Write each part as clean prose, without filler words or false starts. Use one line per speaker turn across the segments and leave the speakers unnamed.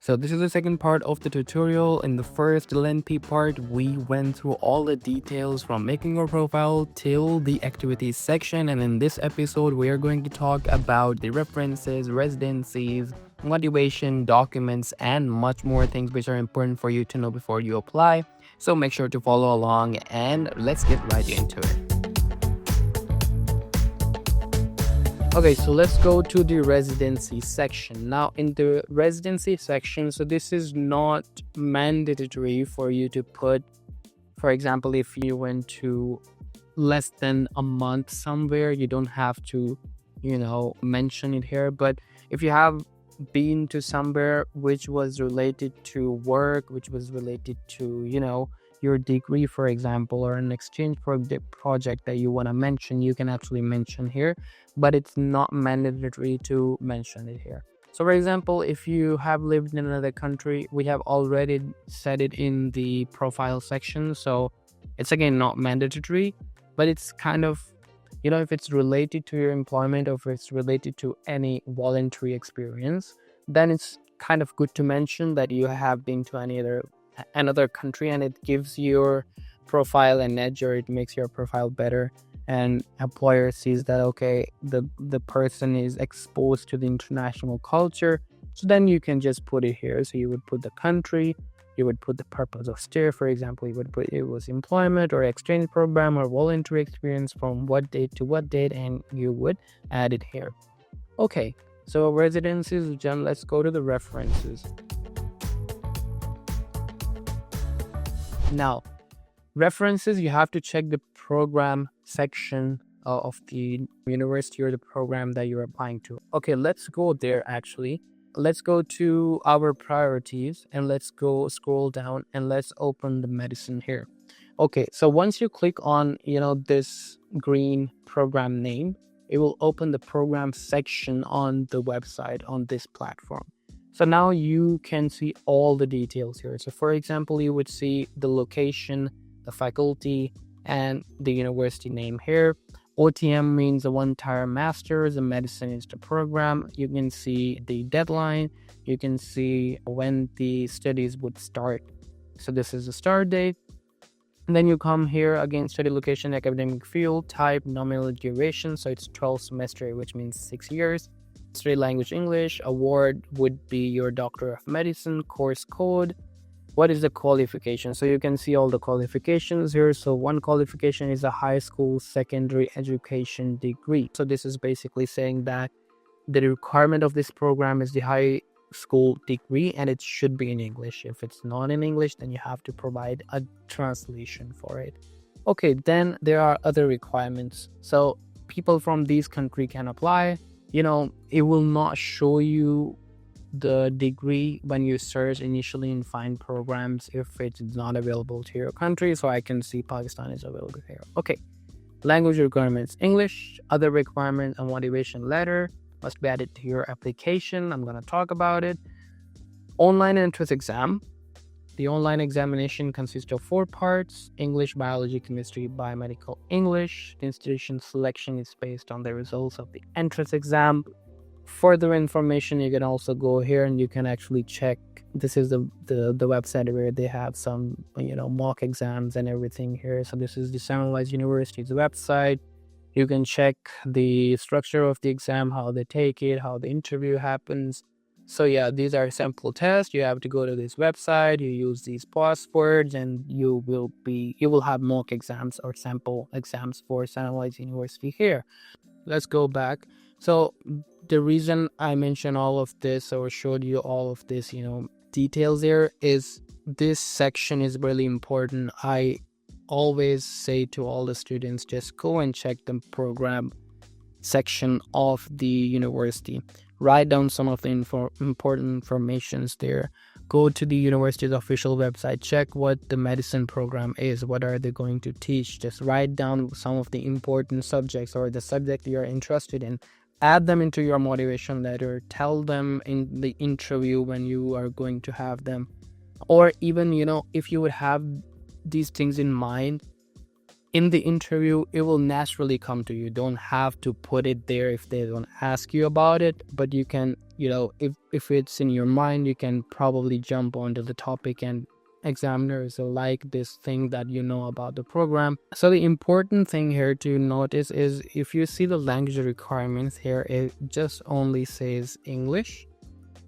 So this is the second part of the tutorial. In the first lengthy part, we went through all the details from making your profile till the activities section. And in this episode, we are going to talk about the references, residencies, motivation, documents, and much more things which are important for you to know before you apply. So make sure to follow along and let's get right into it. Okay, so let's go to the residency section. Now in the residency section, so this is not mandatory for you to put, for example, if you went to less than a month somewhere, you don't have to, mention it here. But if you have been to somewhere which was related to work, which was related to, your degree, for example, or an exchange project that you want to mention, you can actually mention here, but it's not mandatory to mention it here. So for example, if you have lived in another country, we have already said it in the profile section, so it's again not mandatory, but it's kind of, if it's related to your employment or if it's related to any voluntary experience, then it's kind of good to mention that you have been to another country, and it gives your profile an edge, or it makes your profile better, and employer sees that okay, the person is exposed to the international culture. So then you can just put it here. So you would put the country, you would put the purpose of stay, for example, you would put it was employment or exchange program or voluntary experience from what date to what date, and you would add it here. Okay, so residencies done. Let's go to the references. Now, references, you have to check the program section of the university or the program that you're applying to. Okay, let's go there actually. Let's go to our priorities and let's go scroll down and let's open the medicine here. Okay, so once you click on, this green program name, it will open the program section on the website on this platform. So now you can see all the details here. So for example, you would see the location, the faculty, and the university name here. OTM means the one-tier master's, the medicine is the program. You can see the deadline. You can see when the studies would start. So this is the start date. And then you come here again, study location, academic field, type, nominal duration. So it's 12 semester, which means 6 years. Study language English. Award would be your Doctor of Medicine. Course code. What is the qualification? So you can see all the qualifications here. So one qualification is a high school secondary education degree. So this is basically saying that the requirement of this program is the high school degree, and it should be in English. If it's not in English, then you have to provide a translation for it. Okay, then there are other requirements. So people from these countries can apply. It will not show you the degree when you search initially and find programs if it's not available to your country. So I can see Pakistan is available here. Okay, language requirements English. Other requirements, a motivation letter must be added to your application. I'm going to talk about it. Online entrance exam. The online examination consists of 4 parts: English, biology, chemistry, biomedical English. The institution selection is based on the results of the entrance exam. Further information, you can also go here and you can actually check. This is the website where they have some mock exams and everything here. So this is the Semmelweis University's website. You can check the structure of the exam, how they take it, how the interview happens. So yeah, these are sample tests. You have to go to this website, you use these passwords, and you will have mock exams or sample exams for Semmelweis University here. Let's go back. So the reason I mentioned all of this or showed you all of this, details there, is this section is really important. I always say to all the students, just go and check the program section of the university. Write down some of the important informations there. Go to the university's official website, check what the medicine program is, what are they going to teach. Just write down some of the important subjects or the subject you're interested in. Add them into your motivation letter. Tell them in the interview when you are going to have them. Or even, if you would have these things in mind in the interview, it will naturally come to you. You don't have to put it there if they don't ask you about it, but you can, if it's in your mind, you can probably jump onto the topic, and examiners will like this thing that you know about the program. So the important thing here to notice is if you see the language requirements here, it just only says English.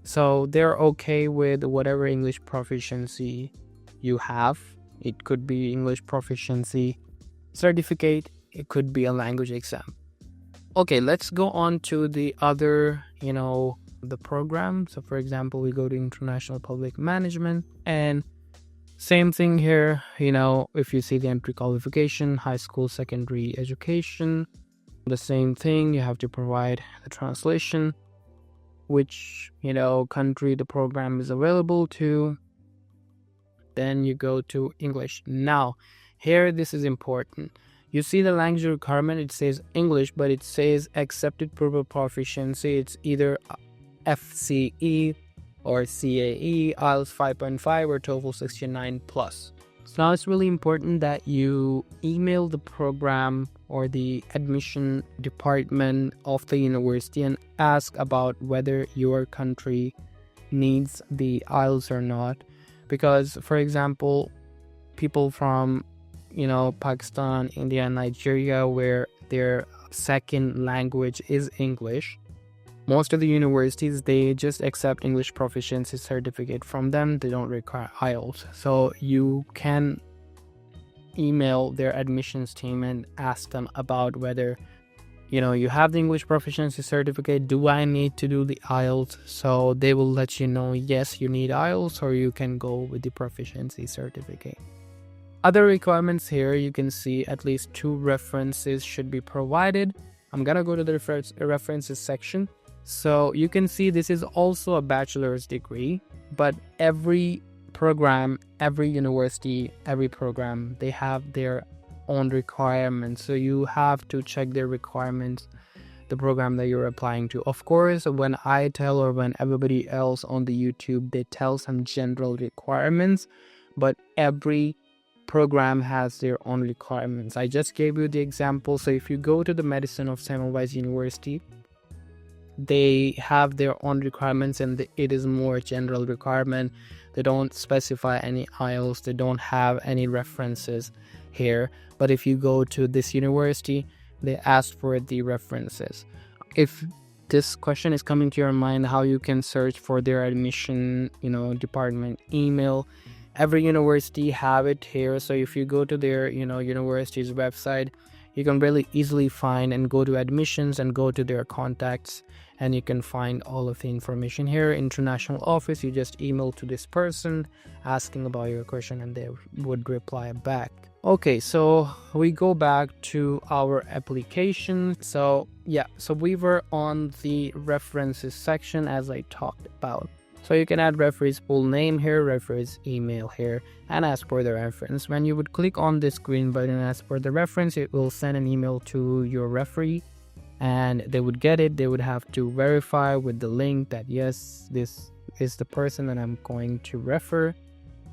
So they're okay with whatever English proficiency you have. It could be English proficiency certificate, it could be a language exam. Okay, let's go on to the other, the program. So for example, we go to International Public Management, and same thing here, if you see the entry qualification, high school, secondary education, the same thing, you have to provide the translation, which, country the program is available to. Then you go to English. Now, here, this is important. You see the language requirement, it says English, but it says accepted pupil proficiency. It's either FCE or CAE, IELTS 5.5 or TOEFL 69 plus. So now it's really important that you email the program or the admission department of the university and ask about whether your country needs the IELTS or not. Because, for example, people from Pakistan, India, and Nigeria, where their second language is English, most of the universities, they just accept English proficiency certificate from them. They don't require IELTS. So you can email their admissions team and ask them about whether you have the English proficiency certificate. Do I need to do the IELTS? So they will let you know, yes, you need IELTS, or you can go with the proficiency certificate. Other requirements here, you can see at least 2 references should be provided. I'm gonna go to the references section. So you can see this is also a bachelor's degree, but every program, every university, every program, they have their own requirements. So you have to check their requirements, the program that you're applying to. Of course, when I tell, or when everybody else on the YouTube, they tell some general requirements, but every program has their own requirements. I just gave you the example. So if you go to the Medicine of Semmelweis University, they have their own requirements, and it is more general requirement. They don't specify any IELTS, they don't have any references here. But if you go to this university, they ask for the references. If this question is coming to your mind, how you can search for their admission, department email, every university have it here. So if you go to their, university's website, you can really easily find and go to admissions and go to their contacts, and you can find all of the information here. International office, you just email to this person asking about your question, and they would reply back. Okay, so we go back to our application. So we were on the references section, as I talked about. So you can add referee's full name here, referee's email here, and ask for the reference. When you would click on this green button and ask for the reference, it will send an email to your referee, and they would get it. They would have to verify with the link that yes, this is the person that I'm going to refer,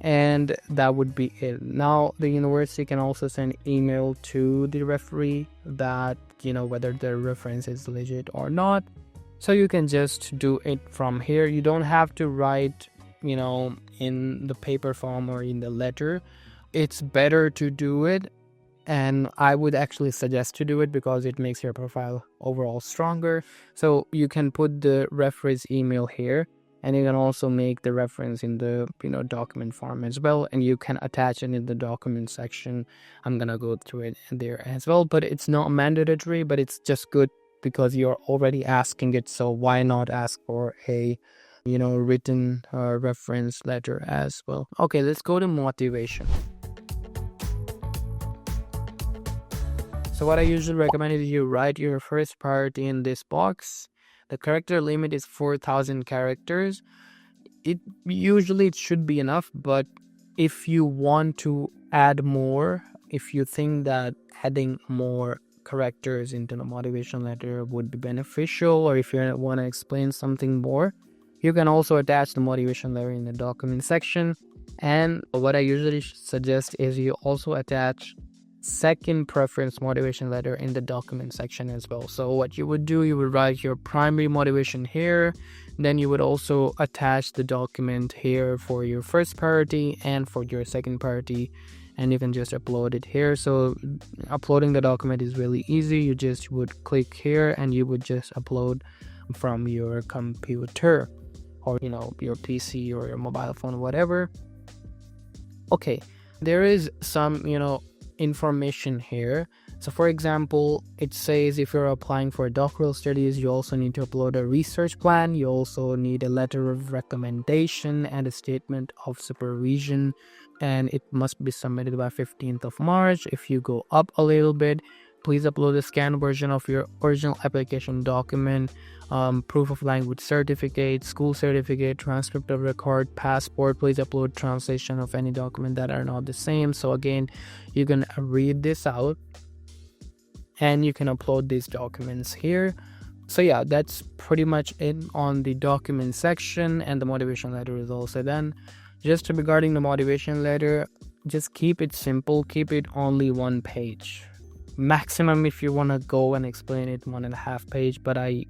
and that would be it. Now the university can also send email to the referee that whether the reference is legit or not. So you can just do it from here. You don't have to write in the paper form or in the letter. It's better to do it, and I would actually suggest to do it because it makes your profile overall stronger. So you can put the referee's email here, and you can also make the reference in the document form as well, and you can attach it in the document section. I'm gonna go through it there as well, but it's not mandatory, but it's just good because you're already asking it, so why not ask for a written reference letter as well. Okay, let's go to motivation. So what I usually recommend is you write your first part in this box. The character limit is 4,000 characters. It should be enough, but if you want to add more, if you think that adding more characters into the motivation letter would be beneficial, or if you want to explain something more, you can also attach the motivation letter in the document section. And what I usually suggest is you also attach second preference motivation letter in the document section as well. So what you would do, you would write your primary motivation here, then you would also attach the document here for your first priority and for your second priority, and you can just upload it here. So uploading the document is really easy. You just would click here and you would just upload from your computer, or your PC or your mobile phone, whatever. Okay, there is some information here. So for example, it says if you're applying for doctoral studies, you also need to upload a research plan. You also need a letter of recommendation and a statement of supervision, and it must be submitted by 15th of March. If you go up a little bit, please upload a scanned version of your original application document, proof of language certificate, school certificate, transcript of record, passport. Please upload translation of any document that are not the same. So again, you can read this out and you can upload these documents here. So yeah, that's pretty much it on the document section, and the motivation letter is also done. Just regarding the motivation letter, just keep it simple, keep it only 1 page. Maximum, if you want to go and explain it, 1.5 page, but I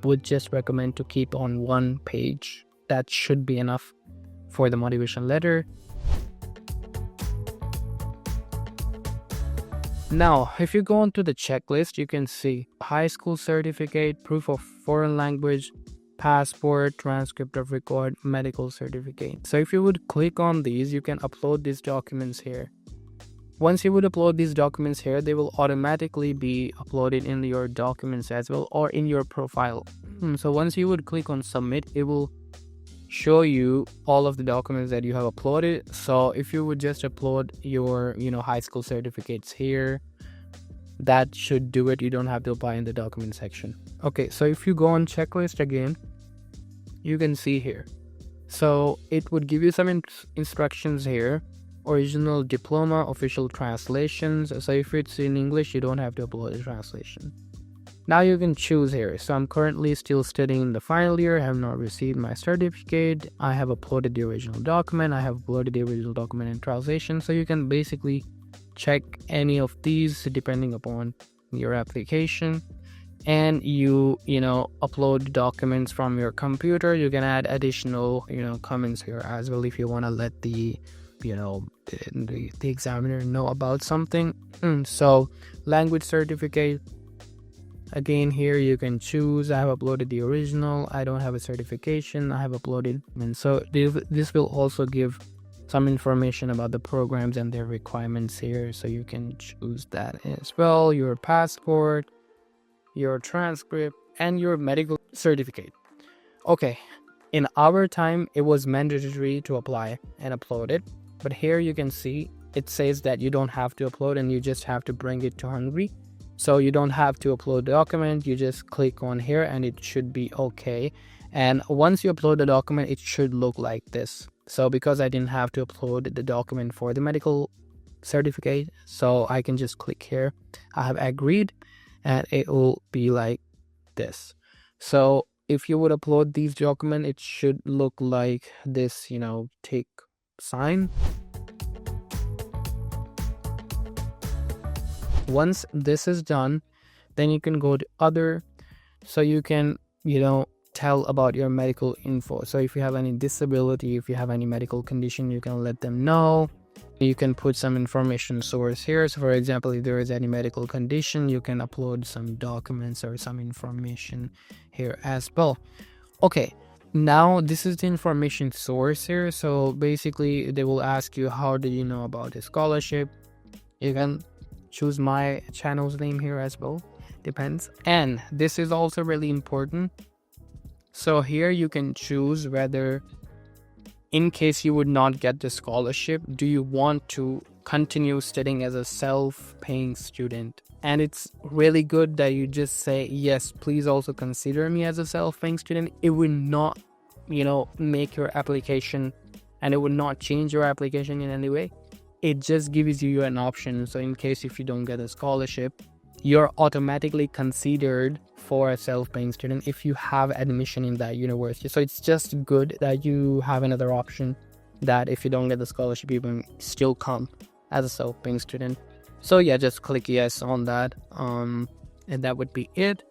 would just recommend to keep on 1 page. That should be enough for the motivation letter. Now, if you go onto the checklist, you can see high school certificate, proof of foreign language, passport, transcript of record, medical certificate. So if you would click on these, you can upload these documents here. Once you would upload these documents here, they will automatically be uploaded in your documents as well, or in your profile. So once you would click on submit, it will show you all of the documents that you have uploaded. So if you would just upload your high school certificates here, that should do it. You don't have to apply in the document section. Okay, so if you go on checklist again, you can see here, so it would give you some instructions here. Original diploma, official translations. So if it's in English, you don't have to upload a translation. Now you can choose here. So I'm currently still studying in the final year. I have not received my certificate. I have uploaded the original document. I have uploaded the original document in translation. So you can basically check any of these depending upon your application. And you upload documents from your computer. You can add additional comments here as well if you want to let the examiner know about something. So language certificate, again here you can choose. I have uploaded the original. I don't have a certification. I have uploaded, and so this will also give some information about the programs and their requirements here, so you can choose that as well. Your passport, your transcript, and your medical certificate. Okay, in our time it was mandatory to apply and upload it, but here you can see it says that you don't have to upload and you just have to bring it to Hungary. So you don't have to upload the document. You just click on here and it should be okay. And once you upload the document, it should look like this. So because I didn't have to upload the document for the medical certificate, so I can just click here. I have agreed and it will be like this. So if you would upload these documents, it should look like this, tick sign. Once this is done, then you can go to other, so you can tell about your medical info. So if you have any disability, if you have any medical condition, you can let them know. You can put some information source here. So for example, if there is any medical condition, you can upload some documents or some information here as well. Okay, now this is the information source here. So basically they will ask you, how did you know about the scholarship? You can choose my channel's name here as well, depends. And this is also really important. So here you can choose whether, in case you would not get the scholarship, do you want to continue studying as a self-paying student? And it's really good that you just say, yes, please also consider me as a self-paying student. It would not, make your application, and it would not change your application in any way. It just gives you an option. So in case if you don't get a scholarship, you're automatically considered for a self-paying student if you have admission in that university. So it's just good that you have another option, that if you don't get the scholarship, you can still come as a self-paying student. So yeah, just click yes on that, and that would be it.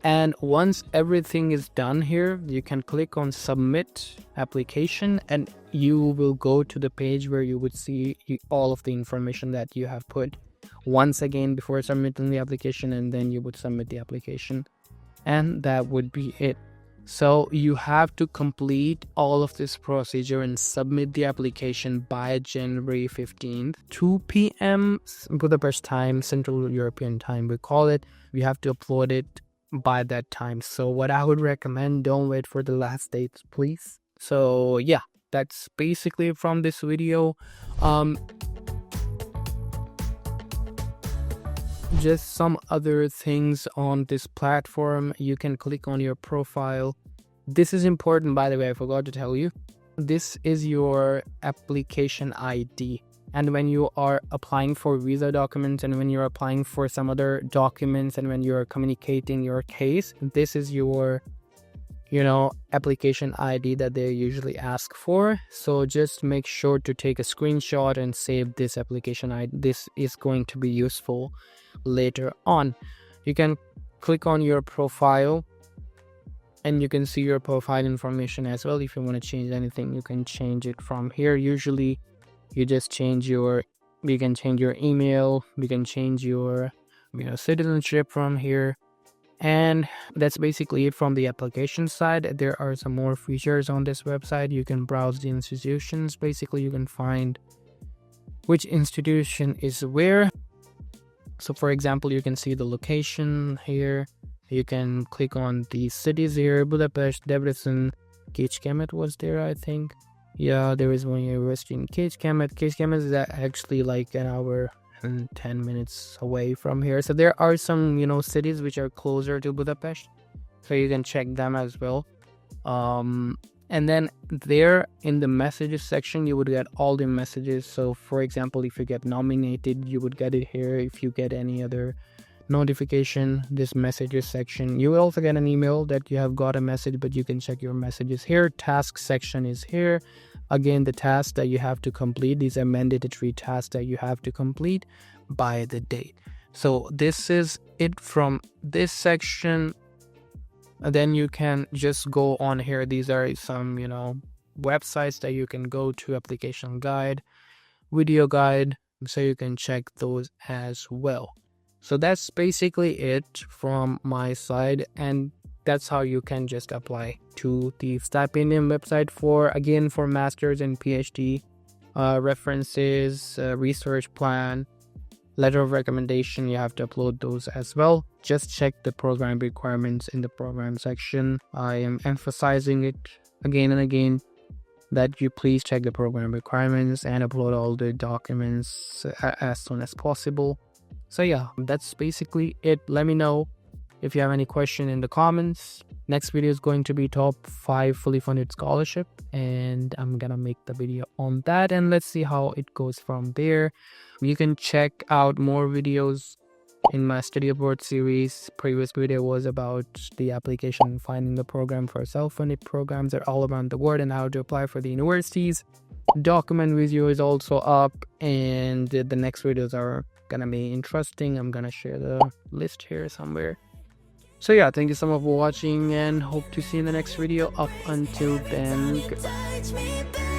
And once everything is done here, you can click on submit application, and you will go to the page where you would see all of the information that you have put once again before submitting the application, and then you would submit the application, and that would be it. So you have to complete all of this procedure and submit the application by January 15th, 2 p.m. Budapest time, Central European time, we call it. We have to upload it by that time. So what I would recommend, don't wait for the last dates, please. So yeah, that's basically it from this video. Just some other things on this platform. You can click on your profile. This is important, by the way, I forgot to tell you. This is your application ID. And when you are applying for visa documents, and when you're applying for some other documents, and when you're communicating your case, this is your application ID that they usually ask for. So just make sure to take a screenshot and save this application ID. This is going to be useful later on. You can click on your profile, and you can see your profile information as well. If you want to change anything, you can change it from here. Usually you just you can change your email, you can change your citizenship from here. And that's basically it from the application side. There are some more features on this website. You can browse the institutions. Basically, you can find which institution is where. So for example, you can see the location here. You can click on the cities here: Budapest, Debrecen, Kecskemet was there, I think. Yeah, there is one university in Kecskemet. Kecskemet is actually like an hour and 10 minutes away from here. So there are some cities which are closer to Budapest, so you can check them as well. And then there in the messages section, you would get all the messages. So for example, if you get nominated, you would get it here. If you get any other notification, this messages section, you will also get an email that you have got a message, but you can check your messages here. Task section is here. Again, the tasks that you have to complete, these are mandatory tasks that you have to complete by the date. So this is it from this section. And then you can just go on here. These are some websites that you can go to: application guide, video guide, so you can check those as well. So that's basically it from my side, and that's how you can just apply to the Stipendium website for masters and PhD, references, research plan, letter of recommendation. You have to upload those as well. Just check the program requirements in the program section. I am emphasizing it again and again that you please check the program requirements and upload all the documents as soon as possible. So yeah, that's basically it. Let me know if you have any question in the comments. Next video is going to be top 5 fully funded scholarship, and I'm gonna make the video on that, and let's see how it goes from there. You can check out more videos in my study abroad series. Previous video was about the application, finding the program for self-funded programs that are all around the world, and how to apply for the universities. Document video is also up, and the next videos are gonna be interesting. I'm gonna share the list here somewhere. So yeah, thank you so much for watching, and hope to see you in the next video. Up until then, goodbye.